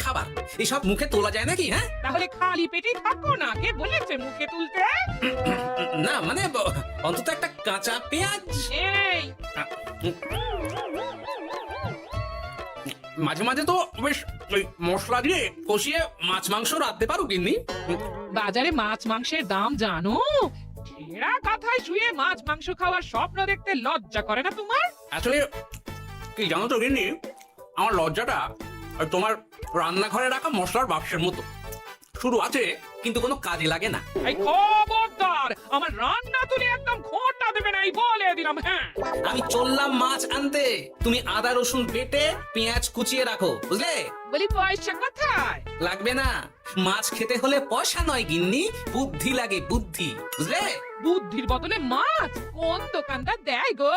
খাবার, এসব মুখে তোলা যায় নাকি? হ্যাঁ, তাহলে খালি পেটেই থাকো না, কে বলেছে মুখে তুলতে? না মানে অন্তত একটা কাঁচা পেঁয়াজ। এই মাঝে মাঝে তো বেশ ওই মশলা দিয়ে কষিয়ে মাছ মাংস রাঁধতে পারো গিন্নি। বাজারে মাছ মাংসের দাম জানো? ছেঁড়া কাঁথায় শুয়ে মাছ মাংস খাওয়ার স্বপ্ন দেখতে লজ্জা করে না তোমার? আসলে কি জানো তো গিন্নি, আমার লজ্জাটা তোমার রান্নাঘরে রাখা মশলার বাক্সের মতো, শুরু আছে কিন্তু কোনো কাজে লাগে না। এই খবরদার, আমার রান্না তুলে একদম খোঁটা দেবে না, এই বলে দিলাম। হ্যাঁ, আমি চললাম মাছ আনতে, তুমি আদা রসুন বেটে পেঁয়াজ কুচিয়ে রাখো, বুঝলে? বলি পয়সা কোথায়? লাগবে না, মাছ খেতে হলে পয়সা নয় গিন্নি, বুদ্ধি লাগে, বুদ্ধি, বুঝলে? বুদ্ধির বদলে মাছ কোন দোকানদার দেয় গো?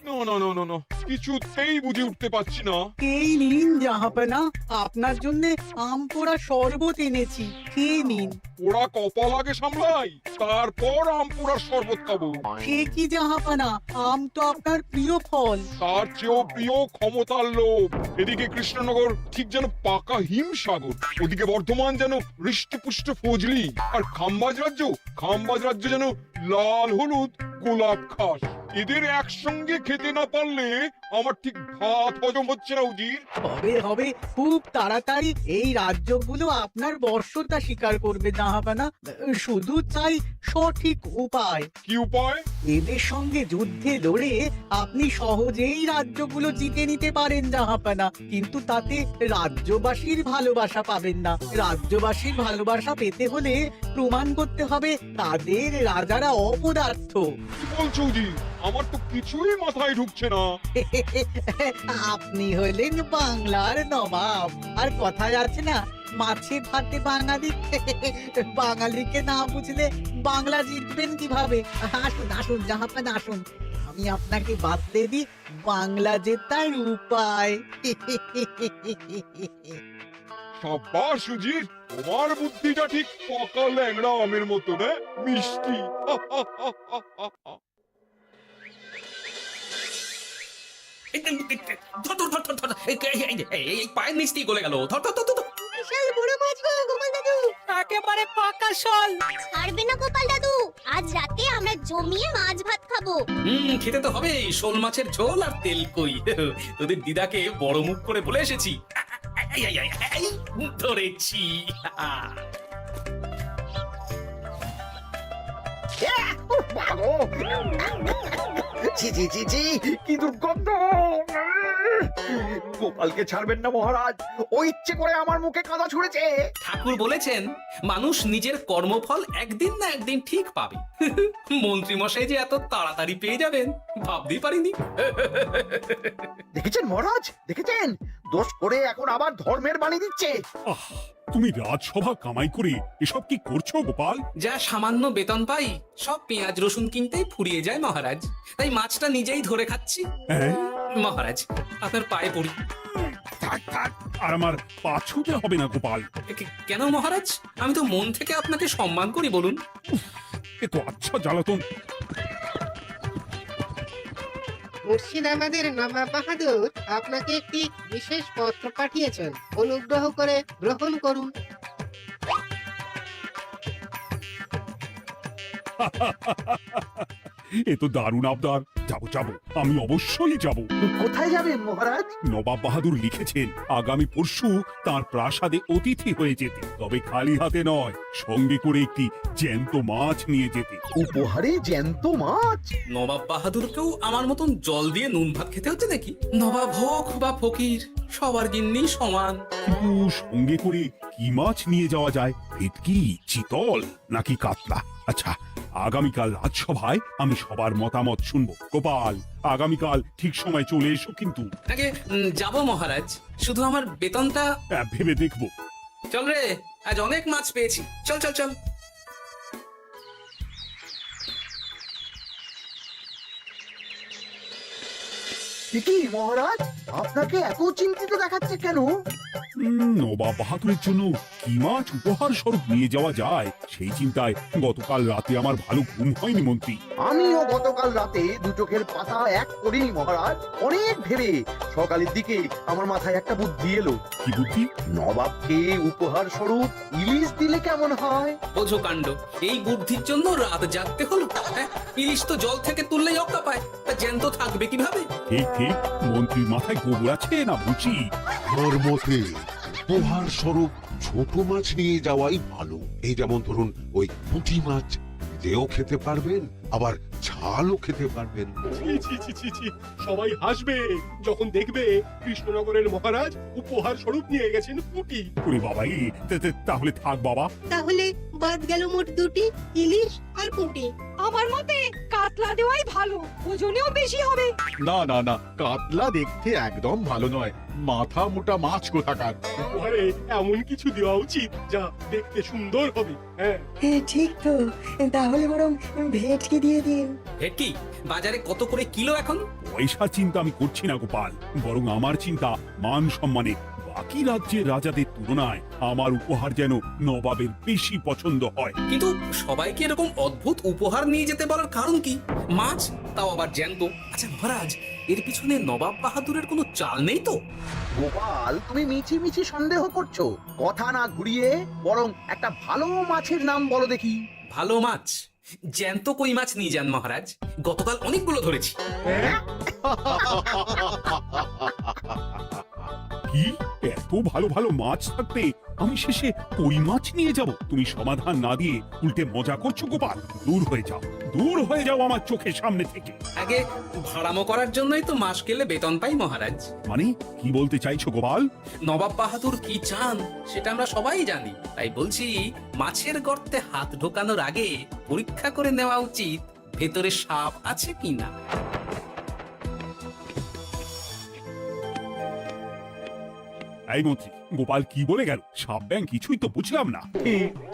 No no no no no, কিছুতেই বুঝে উঠতে পারছি না। এই নিন জাহাপনা, আপনার জন্য আম পোড়া শরবত এনেছি, খেয়ে নিন। ওরা কপাল আগে সামলাই, তারপর আম পোড়ার শরবত খাবো। সে কি জাহাপনা, আম তো আপনার প্রিয় ফল। তার চেয়েও প্রিয় ক্ষমতার লোভ। এদিকে কৃষ্ণনগর ঠিক যেন পাকা হিমসাগর, ওদিকে বর্ধমান যেন হৃষ্টপুষ্ট ফজলি, আর খাম্বাজ রাজ্য যেন লাল হলুদ গোলাপ ঘাস। এদের একসঙ্গে খেতে না পারলে আমার ঠিক ভাত হজম হচ্ছে না উজির। হবে হবে, খুব তাড়াতাড়ি এই রাজ্যগুলো আপনার বর্ষতা স্বীকার করবে জাহাপনা। শুধু চাই সঠিক উপায়। কি উপায়? এদের সঙ্গে যুদ্ধে লড়ে আপনি সহজেই রাজ্যগুলো জিতে নিতে পারেন জাহাপনা, কিন্তু তাতে রাজ্যবাসীর ভালোবাসা পাবেন না। রাজ্যবাসীর ভালোবাসা পেতে হলে প্রমাণ করতে হবে তাদের রাজারা অপদার্থ। কি বলছো উজির? আমার তো কিছুই মাথায় ঢুকছে না। আপনি হলেন বাংলার নবাব, আর কথায় আছে না, মাছে ভাতে বাঙালি। বাঙালিকে না বুঝলে বাংলা জিতবেন কিভাবে? আসুন আসুন জাহাপানা, আসুন, আমি আপনাকে বাতলে দিই বাংলা জেতার উপায়। সাব্বাস উজির, তোমার বুদ্ধিটা ঠিক পাকা ল্যাংড়া আমের মতো না, মিষ্টি। ধর, ধর, ধর, ধর, ধর, এই পায়ের নিচ দিয়ে গলে গেল, ধর ধর ধর ধর। বিশাল বড় মাছ গো গোপাল দাদু। একেবারে পাকা শল। ছাড়বে না গোপাল দাদু, আজ রাতে আমরা জমিয়ে মাছ ভাত খাবো। খেতে তো হবে, শোল মাছের ঝোল আর তেল কই। তোদের দিদাকে বড় মুখ করে বলে এসেছি, এই, এই, এই, এই, ধরেছি। ছি ছি ছি ছি, কি দুর্গন্ধ! গোপালকে ছাড়বেন না মহারাজ, ও ইচ্ছে করে আমার মুখে কাদা ছুঁড়েছে। ঠাকুর বলেছেন মানুষ নিজের কর্মফল একদিন না একদিন ঠিক পাবে। মন্ত্রী মশাই যে এত তাড়াতাড়ি পেয়ে যাবেন ভাবতেই পারিনি। দেখেছেন মহারাজ, দেখেছেন? দোষ করে এখন আবার ধর্মের বাণী দিচ্ছে। আহ, তুমি রাজসভা কামাই করে এসব কি করছো গোপাল? যা সামান্য বেতন পাই সব পেঁয়াজ রসুন কিনতেই ফুরিয়ে যায় মহারাজ, তাই মাছটা নিজেই ধরে খাচ্ছি। হ্যাঁ? মহারাজ আপনার পায়ে পড়ি। থাক থাক, আর আমার পা ছুঁতে হবে না গোপাল। কেন মহারাজ, আমি তো মন থেকে আপনাকে সম্মান করি, বলুন। এ তো আচ্ছা জ্বালাতন। মুর্শিদাবাদের নবাব বাহাদুর আপনাকে একটি বিশেষ পত্র পাঠিয়েছেন, অনুগ্রহ করে গ্রহণ করুন। এ তো দারুণ আবদার। যাবো যাবো, আমি অবশ্যই যাব। কোথায় যাবেন মহারাজ? নবাব বাহাদুর লিখেছেন আগামী পরশু তার প্রাসাদে অতিথি হয়ে যেতে, তবে খালি হাতে নয়, সঙ্গে করে একটি জ্যান্ত মাছ নিয়ে যেতে। উপহারে জ্যান্ত মাছ? নবাব বাহাদুরকেও আমার মতন জল দিয়ে নুন ভাত খেতে হচ্ছে নাকি? নবাব হোক বা ফকির, সবার গিন্নি সমান। কিন্তু সঙ্গে করে কি মাছ নিয়ে যাওয়া যায়? ভেটকি, চিতল নাকি কাতলা? আচ্ছা, আগামীকাল রাজসভায় আমি সবার মতামত শুনবো। গোপাল, আগামীকাল ঠিক সময় চলে এসো কিন্তু। আগে যাব মহারাজ, শুধু আমার বেতনটা ভেবে দেখবো। চল রে, আজ অনেক মাছ পেয়েছি, চল চল চল। কি মহারাজ, আপনাকে এত চিন্তিত দেখাচ্ছে কেন? নবাব বাহাদুরের জন্য কি মাছ উপহার স্বরূপ নিয়ে যাওয়া যায় সেই চিন্তায় গতকাল রাতে আমার ভালো ঘুম হয়নি মন্ত্রী। আমিও গতকাল রাতে দু চোখের পাতা এক করিনি মহারাজ, অনেক ভেবে সকালের দিকে আমার মাথায় একটা বুদ্ধি এলো। কি বুদ্ধি? নবাবকে উপহার স্বরূপ ইলিশ দিলে কেমন হয়? বোঝো কাণ্ড, এই বুদ্ধির জন্য রাত জাগতে হলো। হ্যাঁ, ইলিশ তো জল থেকে তুললেই অক্কা পায়, তা জ্যান্ত থাকবে কিভাবে? ঠিক ঠিক, মন্ত্রীর মাথায় গোবর আছে না বুঝি। আমার মতে উপহার স্বরূপ ছোট মাছ নিয়ে যাওয়াই ভালো। এই যেমন ধরুন ওই পুঁটি মাছ, নিজেও খেতে পারবেন আবার ঝালও খেতে পারবেন। সবাই হাসবে যখন দেখবে কৃষ্ণনগরের মহারাজ উপহার স্বরূপ নিয়ে গেছেন পুঁটি। ওরে বাবাই, তাহলে থাক বাবা। তাহলে বাদ গেল মোট দুটি, ইলিশ আর পুঁটি। আমার মতে কাতলা দেওয়াই ভালো, ওজনেও বেশি হবে। না না না, কাতলা দেখতে একদম ভালো নয়, মাথা মোটা মাছ কোথাকার। উপহারে এমন কিছু দেওয়া উচিত যা দেখতে সুন্দর হবে। হ্যাঁ, ঠিক তো, তাহলে বরং ভেটকি দিয়ে দিন। ভেটকি বাজারে কত করে কিলো এখন? পয়সা চিন্তা আমি করছি না গোপাল, বরং আমার চিন্তা মান সম্মানে। বাকি রাজ্যের রাজাদের তুলনায় আমার উপহার যেন নবাবের বেশি পছন্দ হয়। কিন্তু সবাইকে এরকম অদ্ভুত উপহার নিয়ে যেতে বলার কারণ কি? মাছ, তাও আবার জ্যান্ত। আচ্ছা মহারাজ, এর পিছনে নবাব বাহাদুরের কোনো চাল নেই তো? গোপাল, তুমি মিছি মিছি সন্দেহ করছো। কথা না ঘুরিয়ে বরং একটা ভালো মাছের নাম বলো দেখি। ভালো মাছ? জ্যান্ত কই মাছ নিয়ে যান মহারাজ, গতকাল অনেকগুলো ধরেছি। কি এত ভালো ভালো মাছ থাকতে আমি শেষে কই মাছ নিয়ে যাব? তুমি সমাধান না দিয়ে উল্টে মজা করছো গোপাল। দূর হয়ে যাও, দূর হয়ে যাও আমার চোখের সামনে থেকে। আগে ভাড়ামো করার জন্যই তো মাস গেলে বেতন পাই মহারাজ। মানে কি বলতে চাইছো গোপাল? নবাব বাহাদুর কি চান সেটা আমরা সবাই জানি, তাই বলছি মাছের গর্তে হাত ঢোকানোর আগে পরীক্ষা করে নেওয়া উচিত ভেতরে সাপ আছে কিনা। এই মন্ত্রী, গোপাল কি বলে গেল? সাপ ব্যাং কিছুই তো বুঝলাম না।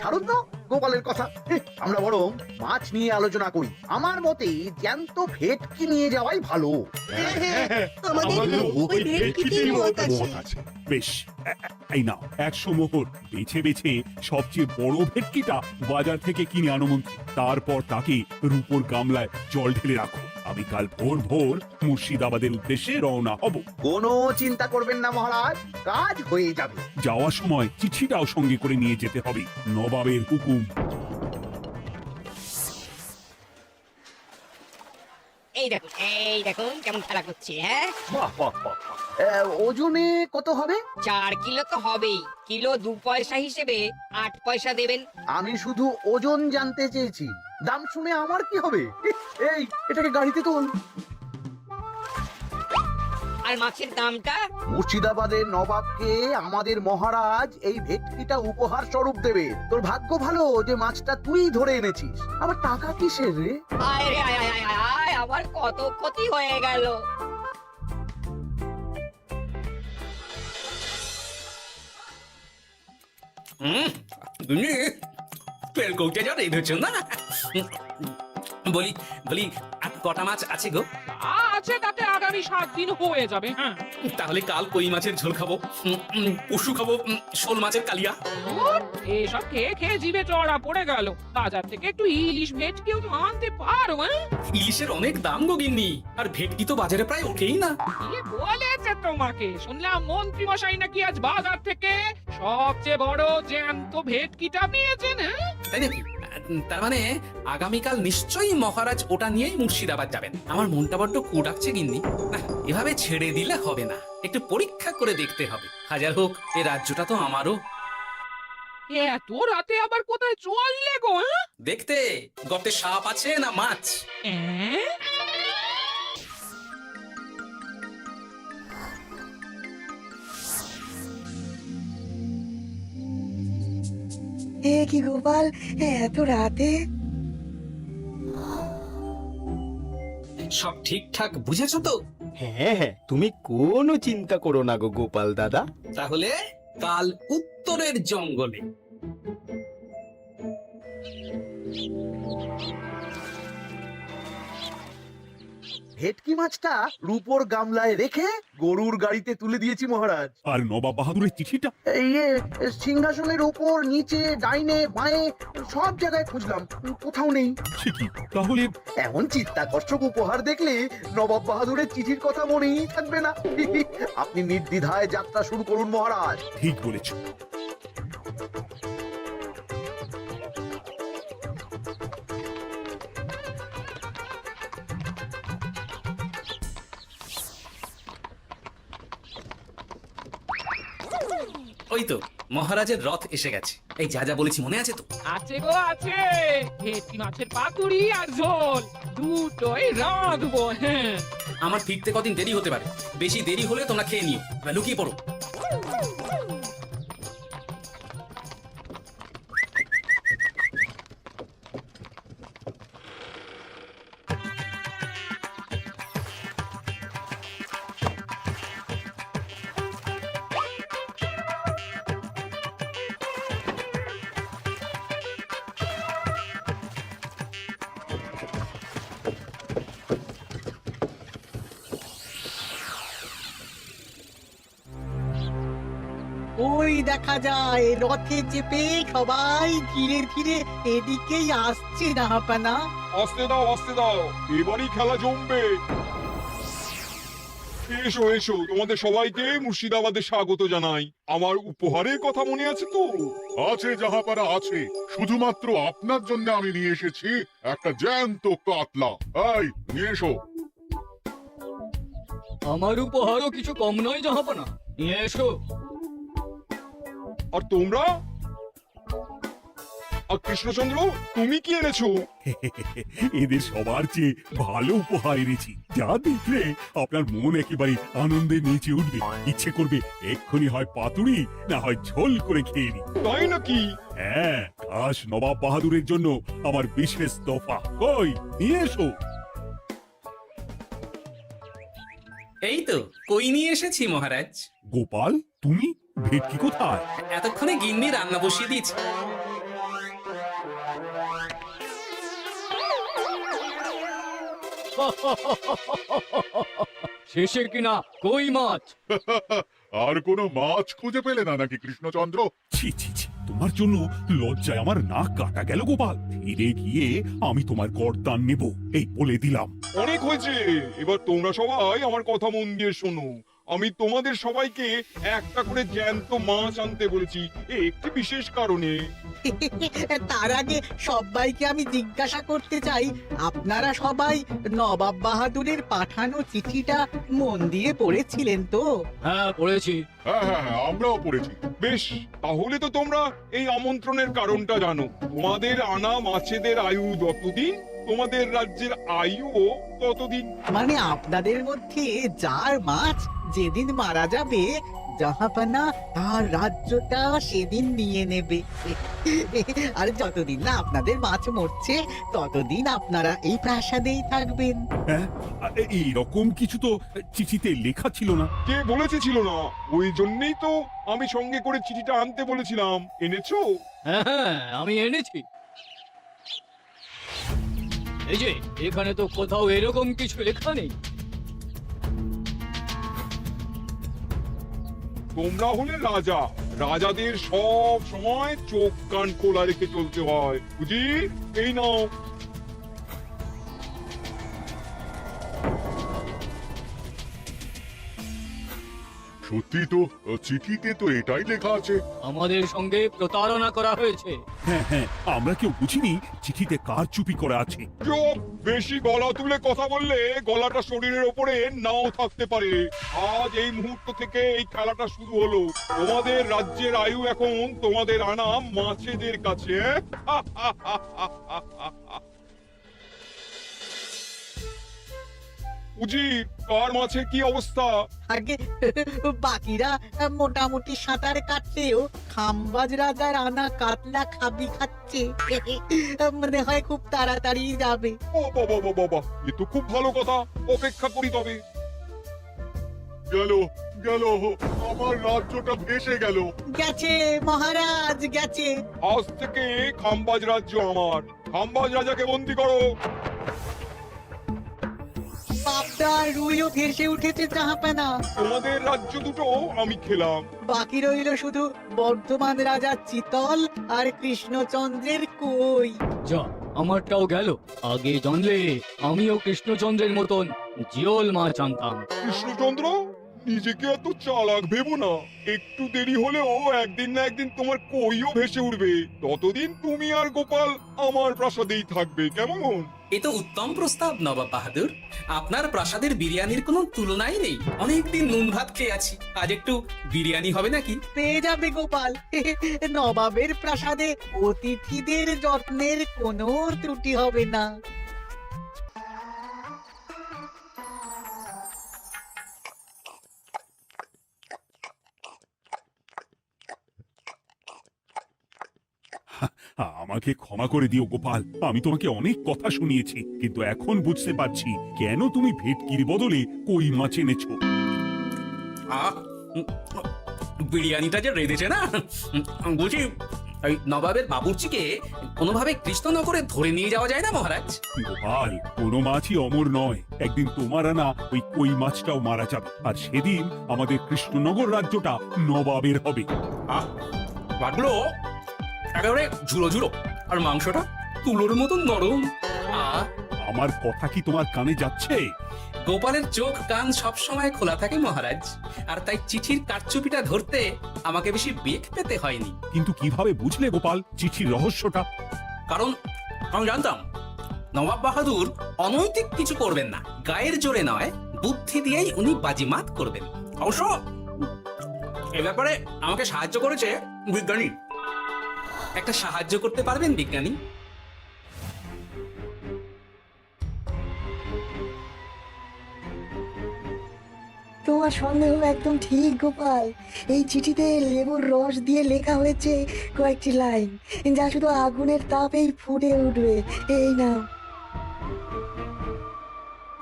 ছাড়ুন তো গোপালের কথা, আমরা বরং মাছ নিয়ে আলোচনা করি। আমার মতে জ্যান্ত ভেটকি নিয়ে যাওয়াই ভালো। আমাদের ওই ভেটকিতেই মত আছে। বেশ, এই নাও 100 মোহর। বেছে বেছে সবচেয়ে বড় ভেটকিটা বাজার থেকে কিনে আনো মন্ত্রী। তারপর তাকে রূপোর গামলায় জল ঢেলে রাখো। আমি কাল ভোর ভোর মুর্শিদাবাদের উদ্দেশ্যে রওনা হব। কোনো চিন্তা করবেন না মহারাজ, কাজ হয়ে যাবে। যাওয়ার সময় চিঠিটাও সঙ্গে করে নিয়ে যেতে হবে, নবাবের হুকুম। এই দেখুন কেমন খেলা করছে। হ্যাঁ, বাহ বাহ বাহ। ওজনে কত হবে? 4 কিলো তো হবেই। কিলো 2 পয়সা হিসেবে 8 পয়সা দেবেন। আমি শুধু ওজন জানতে চেয়েছি, দাম শুনে আমার কি হবে? এই, এটাকে গাড়িতে তোল। আর মাছের দামটা? মুর্শিদাবাদের নবাবকে আমাদের মহারাজ এই ভেটকিটা উপহার স্বরূপ দেবে। তোর ভাগ্য ভালো যে মাছটা তুই ধরে এনেছিস। আবার টাকা কিসের রে? আয় রে আয় আয় আয় আয়, আমার কত ক্ষতি হয়ে গেল। তেল কৌটে যা রেঁধেছ না। বলি বলি আর কটা মাছ আছে গো? আছে, তাতে আগামী 7 দিন হয়ে যাবে। হ্যাঁ, তাহলে কাল কই মাছের ঝোল খাবো, পশু খাবো শোল মাছের কালিয়া। এসব খেয়ে খেয়ে জিভে চড়া পড়ে গেল। বাজার থেকে একটু ইলিশ ভেটকিও তো আনতে পারো। হ্যাঁ, ইলিশের অনেক দাম গো গিন্নি, আর ভেটকি তো বাজারে প্রায় ওঠেই না। কি বলেছে তোমাকে? শুনলাম মন্ত্রী মশাই নাকি আজ বাজার থেকে সবচেয়ে বড় জ্যান্ত ভেটকিটা নিয়েছেন। হ্যাঁ, তাই নাকি? তার মানে আগামীকাল নিশ্চয়ই মহারাজ ওটা নিয়েই মুর্শিদাবাদ যাবেন। আমার মনটা বড্ড কু ডাকছে গিন্নি। না, এভাবে ছেড়ে দিলে হবে না, একটু পরীক্ষা করে দেখতে হবে। হাজার হোক এ রাজ্যটা তো আমারও। এত রাতে আবার কোথায় চললে গো? হ্যাঁ? দেখতে গর্তে সাপ আছে না মাছ। হ্যাঁ? কি গোপাল, এত রাতে? সব ঠিকঠাক বুঝেছো তো? হ্যাঁ হ্যাঁ, তুমি কোনো চিন্তা করো না গো গোপাল দাদা। তাহলে কাল উত্তরের জঙ্গলে। ভেটকি মাছটা রূপোর গামলায় রেখে গরুর গাড়িতে তুলে দিয়েছি মহারাজ। আর নবাব বাহাদুরের চিঠিটা? এই সিংহাসনের উপর, নিচে, ডাইনে, বাঁয়ে সব জায়গায় খুঁজলাম, কোথাও নেই। সে কি তাহলে? এমন চিত্তাকর্ষক উপহার দেখলে নবাব বাহাদুরের চিঠির কথা মনেই থাকবে না। আপনি নির্দ্বিধায় যাত্রা শুরু করুন মহারাজ। ঠিক বলেছ। ওই তো মহারাজের রথ এসে গেছে। এই যা যা বলেছি মনে আছে তো? আছে গো আছে, ভেটকি মাছের পাতুরি আর ঝোল দুটোই রাঁধবো। হ্যাঁ, আমার ফিরতে কদিন দেরি হতে পারে, বেশি দেরি হলে তোমরা খেয়ে নিও, এবার লুকিয়ে পড়ো। ওই দেখা যায় রথে চেপে সবাই ধীরে ধীরে এদিকেই আসছে জাহাপানা। আসতে দাও, আসতে দাও, এবারই খেলা জমবে। এসো এসো, তোমাদের সবাইকে মুর্শিদাবাদে স্বাগত জানাই। আমার উপহারের কথা মনে আছে তো? আছে জাহাপানা আছে, শুধুমাত্র আপনার জন্য আমি নিয়ে এসেছি একটা জ্যান্ত কাতলা। এই নিয়ে এসো। আমার উপহারও কিছু কম নয় জাহাপানা, নিয়ে এসো। আর তোমরা? আর কৃষ্ণচন্দ্র, তুমি কি এনেছো? এদের সবার চেয়ে ভালো উপহার এনেছি, যা দেখলে আপনার মন একেবারে আনন্দে নেচে উঠবে। ইচ্ছে করবে এক্ষুনি হয় পাতুরি না হয় ঝোল করে খেয়ে নি। তাই নাকি? হ্যাঁ, খাস নবাব বাহাদুরের জন্য আমার বিশেষ তোফা। কই নিয়ে এসো। এই তো কই নিয়ে এসেছি মহারাজ। গোপাল, তুমি? ভেটকি কোথায়? এতক্ষণে গিন্নি রান্না বসিয়ে দিয়েছি। শেষে কিনা কই মাছ? আর কোনো মাছ খুঁজে পেলে না নাকি কৃষ্ণচন্দ্র? ছি ছি ছি, তোমার জন্য লজ্জায় আমার নাক কাটা গেল গোপাল। ফিরে গিয়ে আমি তোমার গর্দান নেব, এই বলে দিলাম। অনেক হয়েছে, এবার তোমরা সবাই আমার কথা মন দিয়ে শোনো। আমি তোমাদের সবাইকে একটা করে জ্যান্ত মাছ আনতে বলেছি একটি বিশেষ কারণে। তার আগে সবাইকে আমি জিজ্ঞাসা করতে চাই, আপনারা সবাই নবাব বাহাদুরের পাঠানো চিঠিটা মন দিয়ে পড়েছিলেন তো? হ্যাঁ পড়েছি। হ্যাঁ হ্যাঁ হ্যাঁ, আমরাও পড়েছি। বেশ, তাহলে তো তোমরা এই আমন্ত্রণের কারণটা জানো। তোমাদের আনা মাছেদের আয়ু যতদিন, তোমাদের রাজ্যের আয়ুও ততদিন। মানে আপনাদের মধ্যে যার মাছ যেদিন মারা যাবে, জাহাপানা তার রাজ্যটা সেদিন নিয়ে নেবে। আর যতদিন না আপনাদের মাছ মরছে, ততদিন আপনারা এই প্রাসাদেই থাকবেন। হ্যাঁ, এইরকম কিছু তো চিঠিতে লেখা ছিল না। কে বলেছে ছিল না? ওই জন্যই তো আমি সঙ্গে করে চিঠিটা আনতে বলেছিলাম। এনেছো? হ্যাঁ হ্যাঁ, আমি এনেছি। এই যে এখানে তো কোথাও এরকম কিছু লেখা নেই। তোমরা হলে রাজা, রাজাদের সব সময় চোখ কান খোলা রেখে চলতে হয়, বুঝি? এই নাও। সত্যি তো, চিঠিতে তো এটাই লেখা আছে। আমাদের সঙ্গে প্রতারণা করা হয়েছে। হ্যাঁ হ্যাঁ, আমরা কেউ বুঝিনি চিঠিতে কার চুপি করা আছে। চুপ! বেশি গলা তুলে কথা বললে গলাটা শরীরের ওপরে নাও থাকতে পারে। আজ এই মুহূর্ত থেকে এই খেলাটা শুরু হলো। তোমাদের রাজ্যের আয়ু এখন তোমাদের আনা মাছেদের কাছে। উজির, কার মাছের কি অবস্থা? আগে বাকিরা মোটামুটি সাঁতার কাটলেও খাম্বাজ রাজার আনা কাতলা খাবি খাচ্ছে। মনে হয় খুব তাড়াতাড়ি যাবে। ও বাবা বাবা বাবা, এ তো খুব ভালো কথা। অপেক্ষা করি তবে। গেল গেল, আমার রাজ্যটা ভেসে গেল। গেছে মহারাজ, গেছে। আজ থেকে খাম্বাজ রাজ্য আমার। খাম্বাজ রাজাকে বন্দি করো। পাবদা আর রুইও ভেসে উঠেছে জাহাপানা। তোমাদের রাজ্য দুটো আমি খেলাম। বাকি রইল শুধু বর্ধমান রাজা চিতল আর কৃষ্ণচন্দ্রের কই। যা আমারটাও গেল। আগে জানলে আমিও কৃষ্ণচন্দ্রের মতন জিওল মাছ আনতাম। কৃষ্ণচন্দ্র, নিজেকে এত চালাক ভেবো না। একটু দেরি হলেও একদিন না একদিন তোমার কইও ভেসে উঠবে। ততদিন তুমি আর গোপাল আমার প্রাসাদেই থাকবে, কেমন? এ তো উত্তম প্রস্তাব নবাব বাহাদুর। আপনার প্রাসাদের বিরিয়ানির কোনো তুলনাই নেই। অনেকদিন নুন ভাত খেয়ে আছি, আজ একটু বিরিয়ানি হবে নাকি? পেয়ে যাবে গোপাল। নবাবের প্রাসাদে অতিথিদের যত্নের কোনো ত্রুটি হবে না। আমাকে ক্ষমা করে দিও গোপাল, আমি তোমাকে অনেক কথা শুনিয়েছি, কিন্তু এখন বুঝতে পারছি কেন তুমি ভেটকির বদলে কই মাছ এনেছো। আহ, বিরিয়ানিটা যে রেঁধেছে না, বুঝি এই নবাবের বাবুর্চিকে কোনোভাবে কৃষ্ণনগরে ধরে নিয়ে যাওয়া যায় না মহারাজ? গোপাল, কোনো মাছই অমর নয়। একদিন তোমার আনা ওই কই মাছটাও মারা যাবে, আর সেদিন আমাদের কৃষ্ণনগর রাজ্যটা নবাবের হবে। আহ, মাছগুলো একেবারে ঝুড়ো ঝুড়ো, আর মাংসটা তুলোর মতন নরম। আহ, আমার কথা কি তোমার কানে যাচ্ছে? গোপালের চোখ কান সবসময় খোলা থাকে মহারাজ, আর তাই চিঠির কারচুপিটা ধরতে আমাকে বেশি বেগ পেতে হয়নি। কিন্তু কিভাবে বুঝলে গোপাল চিঠির রহস্যটা? কারণ আমি জানতাম নবাব বাহাদুর অনৈতিক কিছু করবেন না। গায়ের জোরে নয়, বুদ্ধি দিয়েই উনি বাজিমাত করবেন। অবশ্য এ ব্যাপারে আমাকে সাহায্য করেছে বিজ্ঞানী। একটা সাহায্য করতে পারবেন বিজ্ঞানী? তোমার সন্দেহ একদম ঠিক গোপাল। এই চিঠিতে লেবুর রস দিয়ে লেখা হয়েছে কয়েকটি লাইন, যা শুধু আগুনের তাপেই ফুটে উঠবে। এই নাও।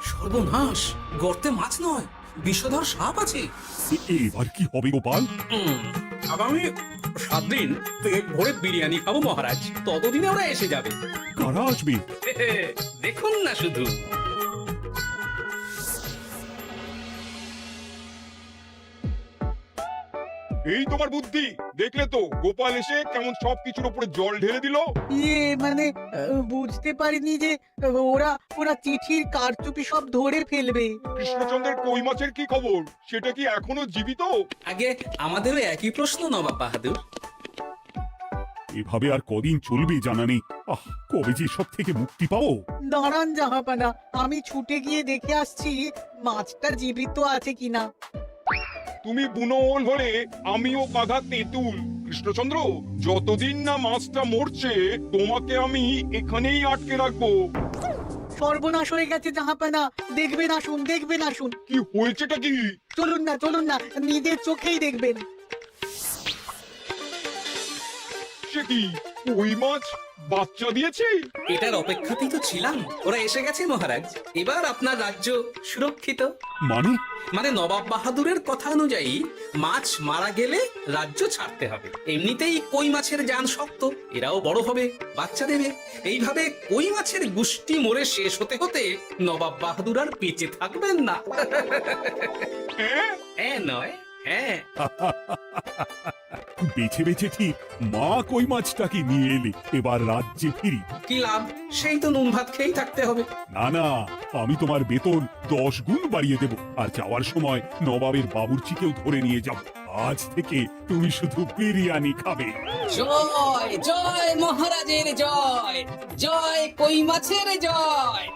সর্বনাশ, গর্তে মাছ নয়, বিষধর সাপ আছে। এবার কি হবে গোপাল? আগামী 7 দিন পেট ভরে বিরিয়ানি খাবো মহারাজ। ততদিনে ওরা এসে যাবে। কারা আসবে? দেখুন না শুধু। এই তোমার বুদ্ধি, দেখলে তো গোপাল এসে কেমন সবকিছুর উপরে জল ঢেলে দিল। মানে বুঝতে পারিনি যে ওরা ওরা চিঠির কারচুপি সব ধরে ফেলবে। কৃষ্ণচন্দ্রের কই মাছের কি খবর? সেটা কি এখনো জীবিত? আগে আমাদেরও একই প্রশ্ন নবাব বাহাদুর। এভাবে আর কদিন চলবে জানা নেই। কবে যে সব থেকে মুক্তি পাবো। দাঁড়ান জাহাপানা, আমি ছুটে গিয়ে দেখে আসছি মাছটা জীবিত আছে কিনা। তুমি বুনো ওল হলে আমিও বাঘা তেঁতুল। কৃষ্ণচন্দ্র, যতদিন না মাছটা মরছে তোমাকে আমি এখানেই আটকে রাখবো। সর্বনাশ হয়ে গেছে জাহাপানা, দেখবেন আসুন, দেখবেন আসুন। কি হয়েছেটা কি? চলুন না, চলুন না, নিজের চোখেই দেখবেন। সে কি, ওই মাছ বাচ্চা দিয়েছে? এটার অপেক্ষাতেই তো ছিলাম। ওরা এসে গেছে মহারাজ। এবার আপনার রাজ্য সুরক্ষিত। মানে নবাব বাহাদুরের কথা অনুযায়ী মাছ মারা গেলে রাজ্য ছাড়তে হবে। এমনিতেই কই মাছের জান শক্ত, এরাও বড় হবে, বাচ্চা দেবে। এইভাবে কই মাছের গুষ্টি মরে শেষ হতে হতে নবাব বাহাদুর আর বেঁচে থাকবেন না। হ্যাঁ নয়, হ্যাঁ। বেছে বেছে ঠিক মা কই মাছটাকে নিয়ে এলে। এবার রাজ্যে ফিরি। কি লাভ? সেই তো নুন ভাত খেয়েই থাকতে হবে। না না, আমি তোমার বেতন 10 গুণ বাড়িয়ে দেব, আর যাওয়ার সময় নবাবের বাবুর্চিকেও ধরে নিয়ে যাব। আজ থেকে তুমি শুধু বিরিয়ানি খাবে। জয় জয় মহারাজের জয়, জয় কই মাছের জয়।